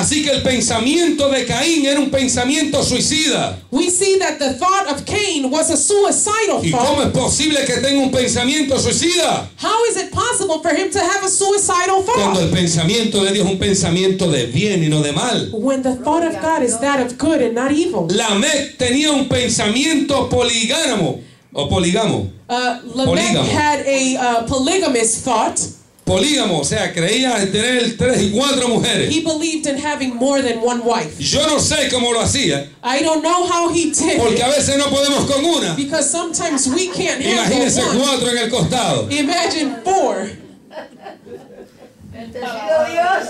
Así que el pensamiento de Caín era un pensamiento suicida. We see that the thought of Cain was a suicidal ¿Y cómo thought. es posible que tenga un pensamiento suicida? How is it possible for him to have a suicidal Cuando el thought? pensamiento de Dios es un pensamiento de bien y no de mal. When the thought of God is that of good and not evil. Lamec tenía un pensamiento polígamo. Lamech Polígamo. had a polygamous thought. Polígamo, o sea, creía en tener 3 y 4 mujeres. He believed in having more than one wife. Yo no sé cómo lo hacía, I don't know how he did porque a it, veces no podemos con una. because sometimes we can't Imagínense handle one. 4 en el costado. Imagine 4. Bendecido Dios.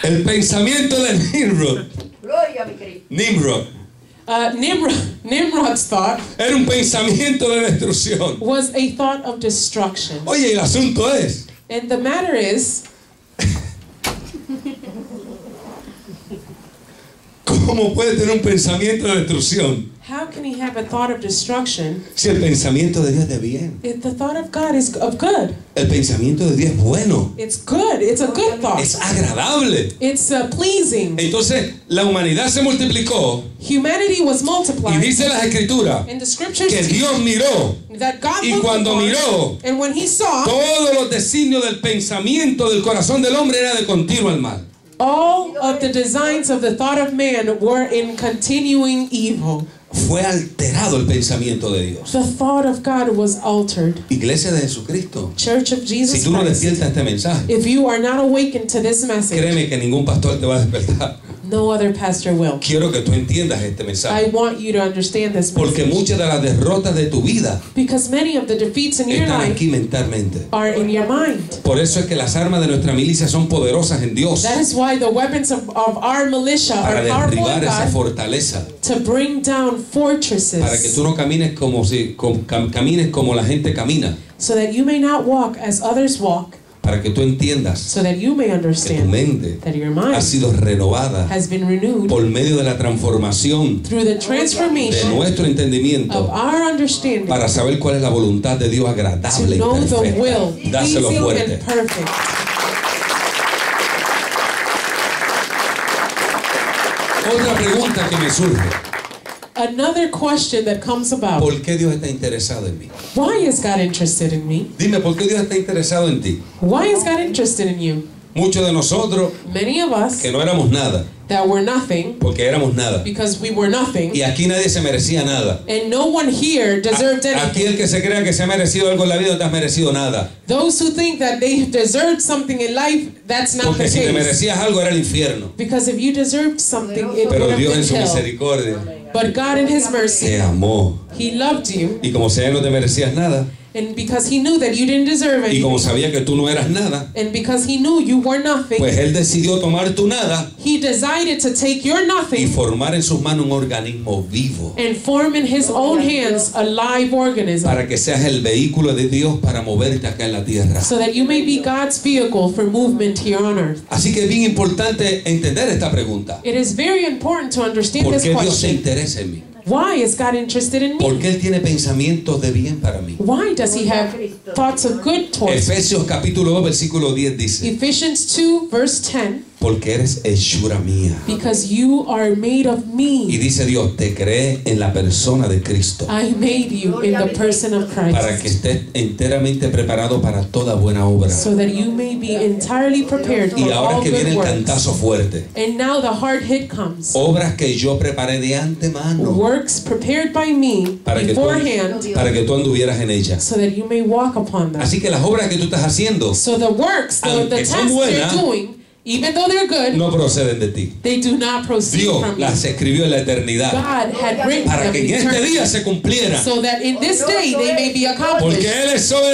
El pensamiento de Nimrod. Gloria a mi Cristo. Nimrod's thought Era un pensamiento de destrucción. was a thought of destruction. Oye, el asunto es, And the matter is, ¿cómo puede tener un pensamiento de destrucción how can he have a thought of destruction si el pensamiento de Dios es de bien? if the thought of God is of good? El pensamiento de Dios es bueno, It's good. It's a good thought. es agradable. It's pleasing. Entonces, la humanidad se multiplicó Humanity was y multiplied. dice las escrituras And the scriptures que teach Dios miró that God y looked cuando upon, miró, and when he saw, todos los designios del pensamiento del corazón del hombre era de continuo al mal. all of the designs of the thought of man were in continuing evil. Fue alterado el pensamiento de Dios. The thought of God was altered. Iglesia de Jesucristo, Church of si Jesus tú no Christ, despiertas este mensaje, if you are not awakened to this message, créeme que ningún pastor te va a despertar. no other pastor will. Quiero que tú entiendas este I mensaje, want you to understand this porque message, muchas de las derrotas de tu vida because many of the defeats in your están life aquí mentalmente. are in your mind. Por eso es que las armas de nuestra milicia son poderosas en Dios That is why the weapons of our militia para are powerful in derribar esa God fortaleza, to bring down fortresses, para que tú no camines camines como la gente camina, so that you may not walk as others walk, para que tú entiendas so that you may que tu understand mente that your ha mind sido renovada has been renewed por medio de la transformación through the de transformation nuestro of entendimiento our understanding para saber cuál es la voluntad de Dios to agradable y know the will, perfecta. Dáselo pleasing fuerte. and perfect. Otra pregunta que me surge: Another question that comes about: ¿por qué Dios está interesado en mí? why is God interested in me? Dime, ¿por qué Dios está interesado en ti? Why is God interested in you? Muchos de nosotros Many of us que no éramos nada, that were nothing porque éramos nada, because we were nothing, y aquí nadie se merecía nada. and no one here deserved Aquí el anything. que se crea que se ha merecido algo en la vida no te has merecido nada, Those who think that they deserved something in life, that's not porque the si te case. merecías algo era el infierno. Because if you deserved something, it would Pero have Dios en been su hell. misericordia But God in His mercy, te amó, He loved you, y como sabía que no te merecías nada, and because He knew that you didn't deserve y como anything, sabía que tú no eras nada, and because He knew you were nothing, pues Él decidió tomar tu nada He decided to take your y nothing formar en sus manos un organismo vivo, and form in His own hands a live organism, para que seas el vehículo de Dios para moverte acá en la tierra. so that you may be God's vehicle for movement here on earth. Así que es bien importante entender esta pregunta: It is very important to understand ¿por this qué Dios se question. interesa en mí? Why is God interested in ¿Por me? qué Él tiene pensamientos de bien para mí? Why does He have thoughts of good towards me? Efesios capítulo 2 versículo 10 dice: Ephesians 2 verse 10, porque eres hechura mía. because you are made of Y me. dice Dios, te creé en la persona de Cristo, I made you in the person of para que Christ, estés enteramente preparado para toda buena obra. so that you may be entirely prepared Y for ahora all que viene good el works. cantazo fuerte: And now the hard hit comes. obras que yo preparé de antemano Works prepared by me para que beforehand, tú anduvieras en ellas. so that you may walk upon them. Así que las obras que tú estás haciendo So the works, the aunque tasks son they're buenas, doing, even though they're good, no proceden de ti. they do not proceed Dios from you. las escribió en la eternidad God had written para them que en in este eternity, día se cumpliera, so that in this day they may be porque accomplished. Él es Because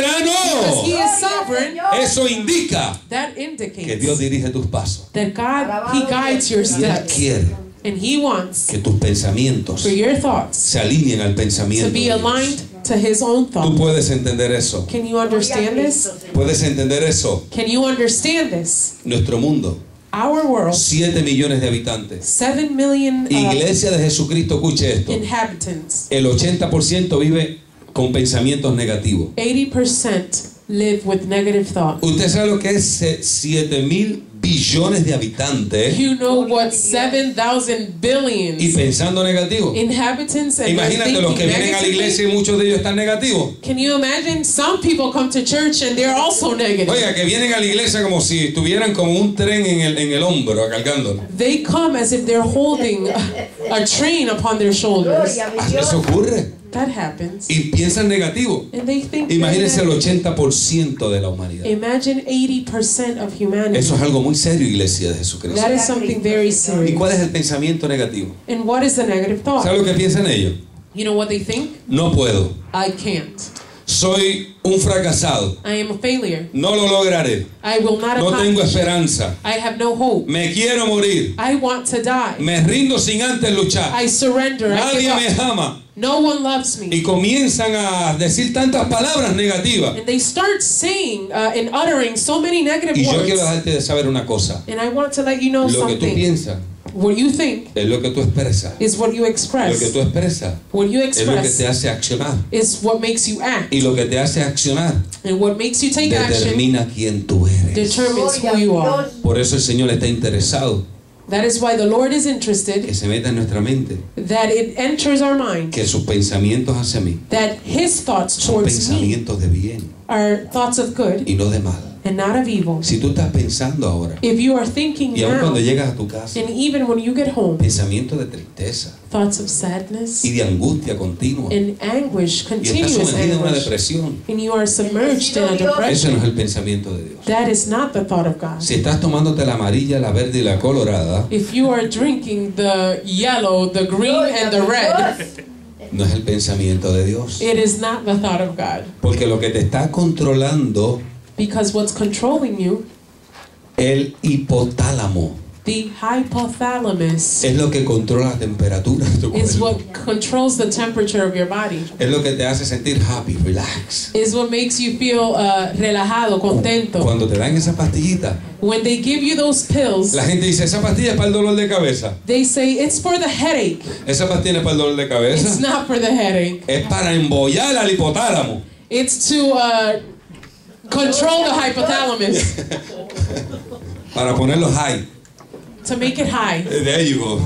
He soberano. is sovereign, Eso indica that que indicates Dios dirige tus pasos. that God, He guides your Y Él steps, quiere and He wants que tus pensamientos for your thoughts se alineen al to pensamiento de be Dios. aligned to His own Tú thought. puedes entender eso. Can you understand this? Puedes entender eso. Can you understand this? Nuestro mundo, Our world, 7 millones de habitantes. 7 million Iglesia de Jesucristo, escuche esto. inhabitants, El 80% vive con pensamientos negativos. 80% live with negative thoughts. Usted sabe lo que es 7,000 billones de habitantes You know what 7,000 y billions pensando negativo. inhabitants and they're Imagínate los que thinking vienen a la negatively? iglesia y muchos de ellos están negativos. Can you imagine? Some people come to church and they're also negative. Oiga, que vienen a la iglesia como si estuvieran como un tren en el hombro, cargándolo. They come as if they're holding a train upon their shoulders. Gloria a mi Eso Dios. ocurre. That happens. Y piensan negativo. And they think they're Imagínense el negative. 80% de la humanidad. Imagine 80% of humanity. Eso es algo muy serio, iglesia de Jesucristo. That is something very ¿Y serious. cuál es el pensamiento negativo? And what is the negative thought? ¿Sabe lo que piensan ellos? You know what they think? No puedo. I can't. Soy un fracasado. I am a failure. No lo lograré. I will not No tengo accomplish. esperanza. I have no hope. Me quiero morir. I want to die. Me rindo sin antes luchar. I surrender. I Nadie give me up. ama. No one loves me. Y comienzan a decir tantas palabras negativas. And they start saying and uttering so many negative Y yo words. quiero dejarte de saber una cosa. And I want to let you know Lo que tú something. piensas What you think es lo que tú expresas. is what you Lo que express. tú expresas What you es lo que express te hace accionar. is what makes you act. Y lo que te hace accionar And what makes you take action determina quién tú eres. determines Gloria who a you Dios. are. Por eso el Señor está interesado That is why the Lord is interested que se meta en nuestra mente, that it enters our mind, que sus pensamientos hacia mí that His thoughts son towards me pensamientos de bien are thoughts of good y no de mal. and not of evil. Si tú estás pensando ahora, If you are thinking y aun now, cuando llegas a tu casa, and even when you get home, pensamientos de tristeza thoughts of sadness y de angustia continua, and anguish, y estás continuous sumergido en una anguish, depresión, and you are submerged in a eso no depression, es el pensamiento de Dios. that is not the thought of God. Si estás tomándote la amarilla, la verde y la colorada, If you are drinking the yellow, the green, and the red, no es el pensamiento de Dios. it is not the thought of God. Porque lo que te está controlando Because what's controlling you, el hipotálamo, the hypothalamus, es lo que controla la temperatura de tu is what cuerpo. controls the temperature of your body. Es lo que te hace sentir happy, relax. Is what makes you feel relajado, contento. Cuando te dan esa pastillita, When they give you those pills, la gente dice, esa pastilla es para el dolor de cabeza. they say it's for the headache. Esa pastilla no es para el dolor de It's cabeza. not for the headache. Es para embollar al hipotálamo. It's to control the hypothalamus, Para ponerlo high. to make it high. There you go.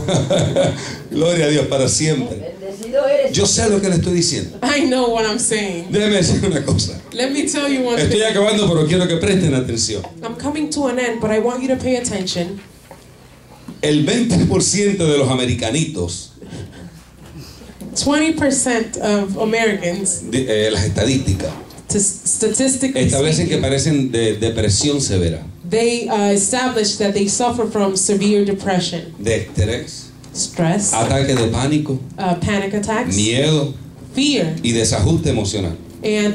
Gloria a Dios para siempre. Bendecido eres. Yo sé lo que le estoy diciendo. I know what I'm saying. Déjeme decir una cosa. Let me tell you one Estoy thing. acabando, pero quiero que presten atención. I'm coming to an end, but I want you to pay attention. El 20% de los americanitos, 20% of Americans, las estadísticas, statistically establecen que speaking, padecen de depresión severa, they establish that they suffer from severe depression, de estrés, stress, ataque de pánico, panic attacks, miedo fear, y desajuste emocional. and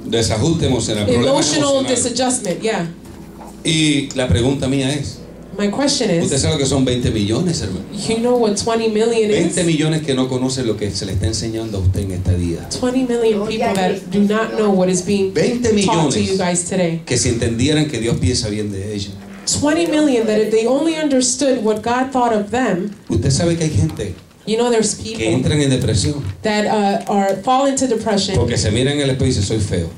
Desajuste emocional, problemas emotional emocionales. disadjustment. Yeah. Y la pregunta mía es, My question ¿usted is, sabe lo que son 20 millones, hermano? you know what 20 million 20 is? millones que no conocen lo que se le está enseñando a usted en esta vida. 20 million people that do not know what is being 20 taught to you millones guys today. que si entendieran que Dios piensa bien de ellos. 20 million that if they only understood what God thought of them, Usted sabe que hay gente you know there's que people entran en depresión that fall into depression porque se miran en el espejo y dicen soy feo.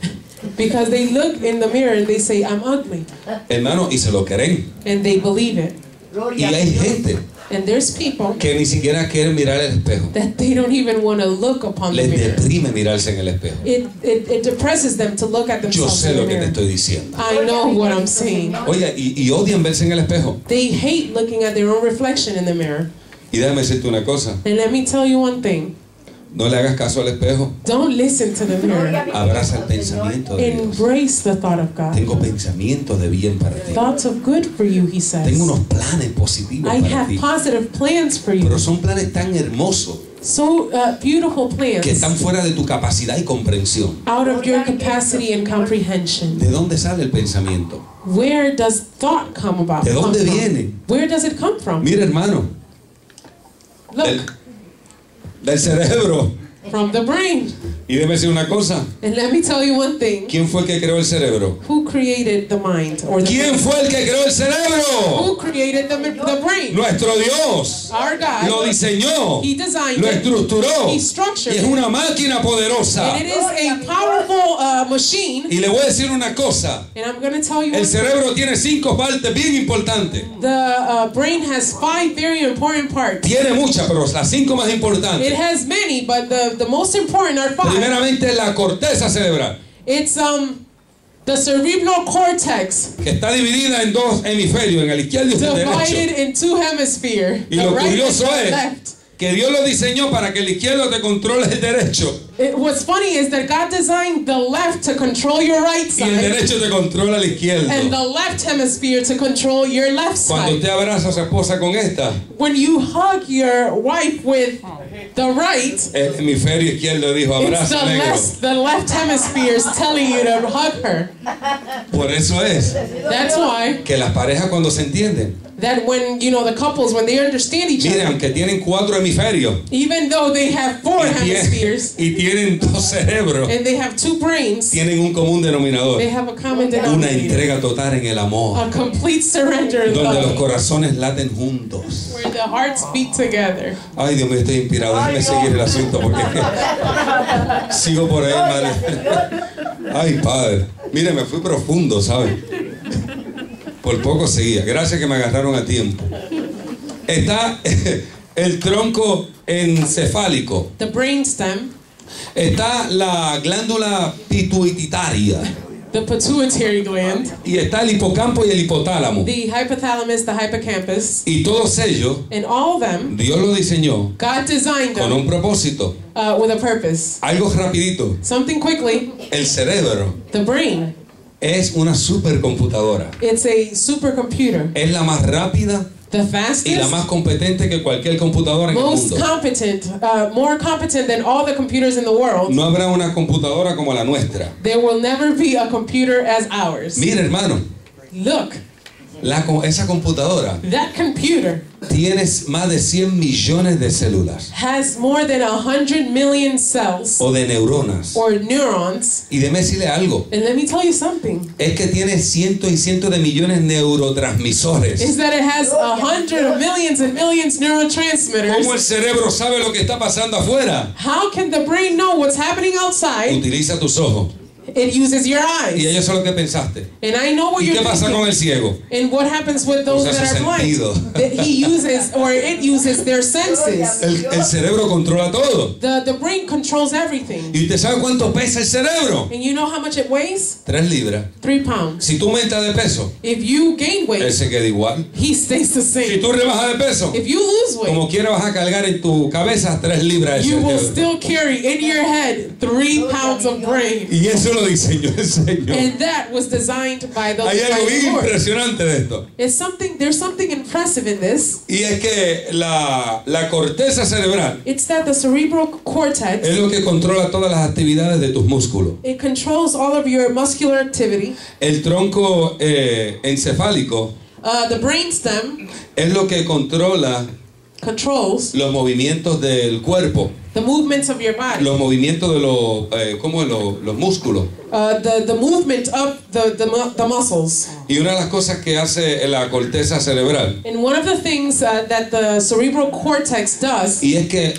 because they look in the mirror and they say, I'm ugly. Hermano, y se lo creen. And they believe it. Y Gloria a hay Dios. gente And there's people que ni siquiera quieren mirar el espejo. that they don't even want to look upon the Les mirror. deprime mirarse en el espejo. It depresses them to look at Yo themselves sé in the lo que te mirror. estoy diciendo. I know what I'm saying. Oiga, y odian verse en el espejo. They hate looking at their own reflection in the mirror. Y déjame decirte una cosa. And let me tell you one thing. No le hagas caso al espejo. Don't listen to the mirror. Abraza el pensamiento de Dios. Embrace the thought of God. Tengo pensamientos de bien para ti. Thoughts of good for you, he says. Tengo unos planes positivos I para have ti. positive plans for Pero you. son planes tan hermosos So beautiful que plans están fuera de tu capacidad y comprensión. out of your capacity and comprehension. ¿De dónde sale el pensamiento? Where does thought come about? ¿De dónde come from? viene? Where does it come from? Mira, hermano, Look, del cerebro. from the brain. Y déjeme decir una cosa. And let me tell you one thing. ¿Quién fue el que creó el cerebro? Who created the mind or the ¿Quién brain? fue el que creó el cerebro? Who created the brain? Nuestro Dios. Our God. Lo diseñó, He designed lo it. estructuró, He y structured es it. una máquina poderosa. And it is a powerful machine. Y le voy a decir una cosa, And I'm going to tell you el one thing. cerebro tiene 5 partes bien importantes. The brain has 5 very important parts. Tiene muchas, pero las 5 más It importantes. has many, but the most important are 5. Primeramente la corteza cerebral, It's the cerebral cortex, que está dividida en 2 hemisferios, en el izquierdo y en el divided derecho. in 2 hemispheres, Y the lo right and curioso the es left. que Dios lo diseñó para que el izquierdo te controle el derecho What's funny is that God designed the left to control your right y el side derecho te controla el and izquierdo. the left hemisphere to control your left Cuando side. usted abraza a su esposa con esta, When you hug your wife with the right, el hemisferio izquierdo dijo it's abrazo negro. the left hemisphere is telling you to hug her. Por eso es That's why que las parejas cuando se entienden, that when, the couples, when they understand each miren, other, aunque tienen 4 hemisferios even though they have 4 hemispheres y tienen 2 cerebros, and they have 2 brains, tienen un común denominador, they have a common una denominator. entrega total en el amor, A complete surrender in donde los love, corazones laten juntos. where the hearts beat together. Ay, Dios mío, estoy inspirado. Déjame seguir el asunto porque sigo por ahí, madre. Ay, Padre. Mire, me fui profundo, ¿sabe? Por poco seguía. Gracias que me agarraron a tiempo. Está el tronco encefálico. The brainstem, Está la glándula pituitaria. the pituitary gland, Y está el hipocampo y el hipotálamo. the hypothalamus, the hippocampus, Y todos ellos, and all of them, Dios lo diseñó God designed con them un propósito. with a purpose. Algo rapidito. Something quickly, El cerebro the brain, es una supercomputadora. it's a supercomputer. Es la más rápida The y la fastest, más competente que cualquier computadora en el most mundo. competent, more competent than all the computers in the world. No habrá una computadora como la nuestra. There will never be a computer as ours. Mira, hermano, Look, esa computadora that computer tiene más de 100 millones de células has more than 100 million cells o de neuronas. or neurons. Y déjeme decirle algo, And let me tell you something, es que tiene cientos y cientos de millones de neurotransmisores. is that it has 100 millions and millions neurotransmitters. ¿Cómo el cerebro sabe lo que está pasando afuera? How can the brain know what's happening outside? Utiliza tus ojos. It uses your Y eyes. ellos son lo que pensaste. And I know what ¿Y you're qué pasa thinking. con el ciego? And what happens with those Usa that su are blind? sentido. That he uses, or it uses their senses. El cerebro controla todo. The brain controls everything. ¿Y usted sabe cuánto pesa el cerebro? And you know how much it weighs? 3 libras. 3 pounds. Si tú aumentas de peso, If you gain él weight, se queda igual. he stays the Si same. tú rebajas de peso, If you lose weight, como quiera vas a cargar en tu cabeza 3 libras de you will cerebro. still carry in your head 3 pounds of brain. Y eso lo diseñó el Señor. And that was designed by the Hay algo bien Lord. impresionante de esto. There's something impressive in this. Y es que la corteza cerebral It's that the cerebral cortex, es lo que controla todas las actividades de tus músculos. it controls all of your muscular activity. El tronco encefálico The brainstem es lo que controla controls los movimientos del cuerpo, the movements of your body. los movimientos de los músculos. The movement of the muscles. Y una de las cosas que hace la corteza cerebral, And one of the things that the cerebral cortex does, y es que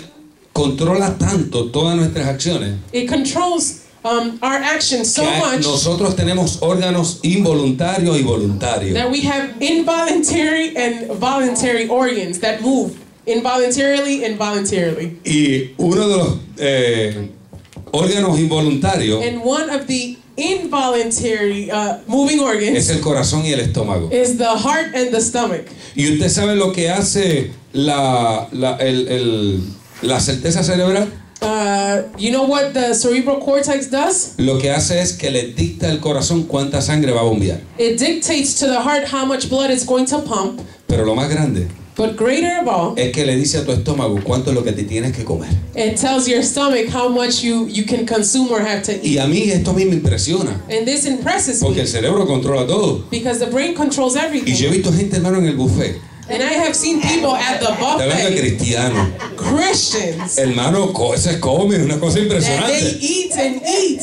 controla tanto todas nuestras acciones, it controls our actions so que much nosotros tenemos órganos involuntarios y voluntarios. that we have involuntary and voluntary organs that move involuntarily and voluntarily. Y uno de los órganos involuntarios And one of the involuntary moving es organs el corazón y el estómago. is the heart and the stomach. Y usted sabe lo que hace la certeza cerebral. You know what the cerebral cortex does? Lo que hace es que le dicta al corazón cuánta sangre va a bombear. It dictates to the heart how much blood it's going to pump. Pero lo más grande But greater of all, es que le dice a tu estómago cuánto es lo que te tienes que comer. it tells your stomach how much you can consume or have to eat. Y a mí esto a mí me impresiona, And this impresses porque me el cerebro controla todo. because the brain controls Y yo he everything. visto gente, hermano, en el buffet. And I have seen people at the Te hablan de buffet, cristiano. Christians, Hermano, se come, una cosa that they impresionante. eat and eat.